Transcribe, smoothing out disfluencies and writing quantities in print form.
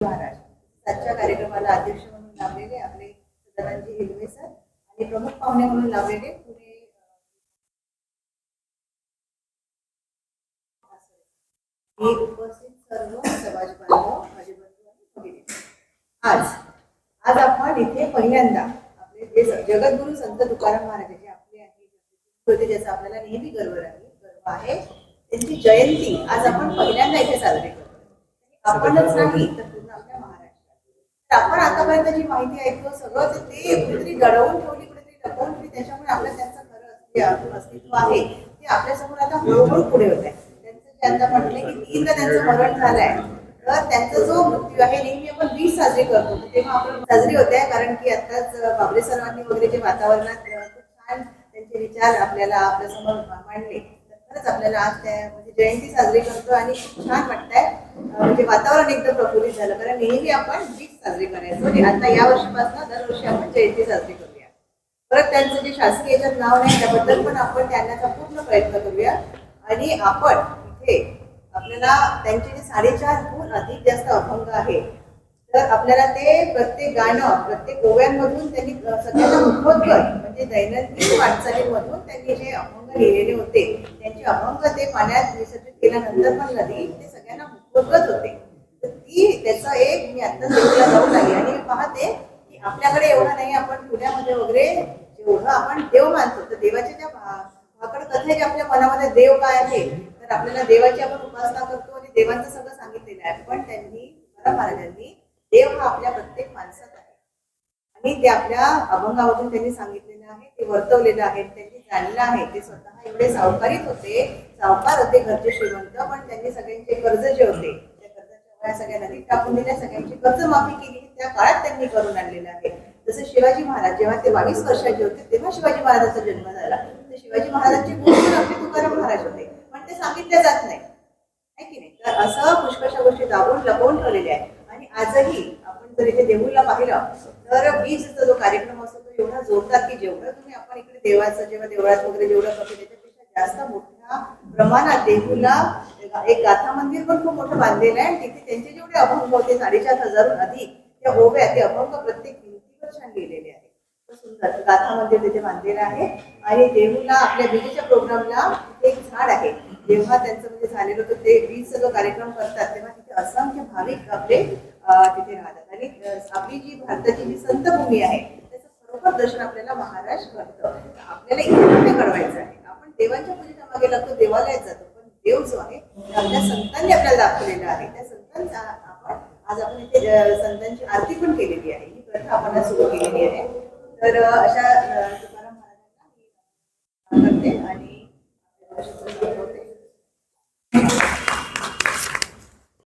महाराज आजच्या कार्यक्रमाला अध्यक्ष म्हणून लाभलेले आपले सदानंदजी हिलवे सर आणि प्रमुख पाहुणे म्हणून लाभलेले पुणे उपस्थित सर्व समाज बांधव माझे बंधू आणि भगिनी. आज आज आपण इथे पहिल्यांदा आपले जे जगद्गुरु संत तुकाराम महाराज जे आपले आहे ज्याचा आपल्याला नेहमी गर्व आहे त्यांची जयंती आज आपण पहिल्यांदा इथे साजरी करतो. आपणच नाही तर पूर्ण आपल्या महाराष्ट्रात आपण आतापर्यंत जी माहिती ऐकतो सगळं ते कुठेतरी दडवून ठेवली, कुठेतरी लपवून ठेवली, त्याच्यामुळे आपलं त्यांचं खरं अस्तित्व आहे ते आपल्यासमोर आता हळूहळू पुढे होत आहे. त्यांचं जे आता म्हटले की 3दा त्यांचं मरण झालंय, तर त्यांचा जो मृत्यू आहे नेहमी आपण 20 साजरी करतो, तेव्हा आपण साजरी होते आहे. कारण की आताच बाबरे सर्वांनी वगैरे जे वातावरणात खूप छान त्यांचे विचार आपल्याला आपल्यासमोर मांडले, खरंच आपल्याला आज त्या म्हणजे जयंती साजरी करतो आणि खूप छान वाटतंय. म्हणजे वातावरण एकदम प्रफुल्लित झालं, कारण नेहमी आपण 20 साजरी करायचो आणि आता या वर्षापासून दरवर्षी आपण जयंती साजरी करूया. परत त्यांचं जे शासकीय याच्यात नाव नाही त्याबद्दल पण आपण त्यांचा पूर्ण प्रयत्न करूया. आणि आपण इथे आपल्याला त्यांचे जे 4.5 अधिक जास्त अभंग आहे, तर आपल्याला ते प्रत्येक गाणं प्रत्येक ओव्यांमधून त्यांनी सगळ्यांना मुखोद्गत म्हणजे दैनंदिन वाटचालीमधून त्यांनी जे अभंग लिहिलेले होते त्यांचे अभंग ते पाण्यात विसर्जित केल्यानंतर पण कधी ते सगळ्यांना मुखोद्गत होते. तर ती त्याचं एक मी आता देवाला जाऊन आली आणि मी पाहते की आपल्याकडे एवढं नाही. आपण पुण्यामध्ये वगैरे जेवढं आपण देव मानतो, तर देवाच्या त्या भाकड कथा जे आपल्या मनामध्ये देव काय आहे, तर आपल्याला देवाची आपण उपासना करतो आणि देवांचं सगळं सांगितलेलं आहे. पण त्यांनी तुकाराम महाराजांनी देव हा आपल्या प्रत्येक माणसात आहे आणि ते आपल्या अभंगामधून त्यांनी सांगितलेलं आहे, ते वर्तवलेलं आहे, त्यांनी जाणलं आहे. ते स्वतः एवढे सावकारीत होते, सावकार होते, घरचे श्रीमंत, पण त्यांनी सगळ्यांचे कर्ज जे होते त्या कर्जाच्या वया सगळ्या नदीत टाकून दिल्या, सगळ्यांची कर्जमाफी केली, त्या काळात त्यांनी करून आणलेलं आहे. जसं शिवाजी महाराज जेव्हा ते 22 वर्षाचे होते तेव्हा शिवाजी महाराजांचा जन्म झाला, तर शिवाजी महाराजांची गोष्ट आपले तुकाराम महाराज होते, पण ते सांगितले जात नाही की नाही. तर असं पुष्कळशा गोष्टी दाबून लपवून ठेवलेल्या आहेत. आणि आजही आपण जर इथे देहूला पाहिलं तर बीजचा जो कार्यक्रम असतो तो एवढा जोरदार की जेवढं तुम्ही आपण इकडे देवाचं जेव्हा देवळात वगैरे जेवढं करतो त्याच्यापेक्षा जास्त मोठ्या प्रमाणात देहूला एक गाथा मंदिर पण खूप मोठं बांधलेलं आहे. तिथे त्यांचे जेवढे अभंग होते 4,500 अधिक त्या ओव्या ते अभंग प्रत्येक भिंतीवर छान लिहिलेले आहे. सुंदर गाथा मंदिर तिथे बांधलेलं आहे. आणि देहूला आपल्या बीजेच्या प्रोग्रामला तिथे एक झाड आहे. जेव्हा त्यांचं म्हणजे झालेलं होतं ते बीज सगळं कार्यक्रम करतात तेव्हा तिथे असंख्य भाविक आपले तिथे राहतात. आणि आपली जी भारताची जी संतभूमी आहे त्याचं खरोखर दर्शन आपल्याला महाराष्ट्र घडतं. आपल्याला इथे घडवायचं आहे. आपण देवांच्या पूजेच्या मागे लागतो, देवालयात जातो, पण देव जो आहे आपल्या संतांनी आपल्याला दाखवलेला आहे. त्या संतांचा आपण आज आपण इथे संतांची आरती पण केलेली आहे, ही प्रथा आपण सुरू केलेली आहे. तर अशा तुकाराम महाराजांना करते आणि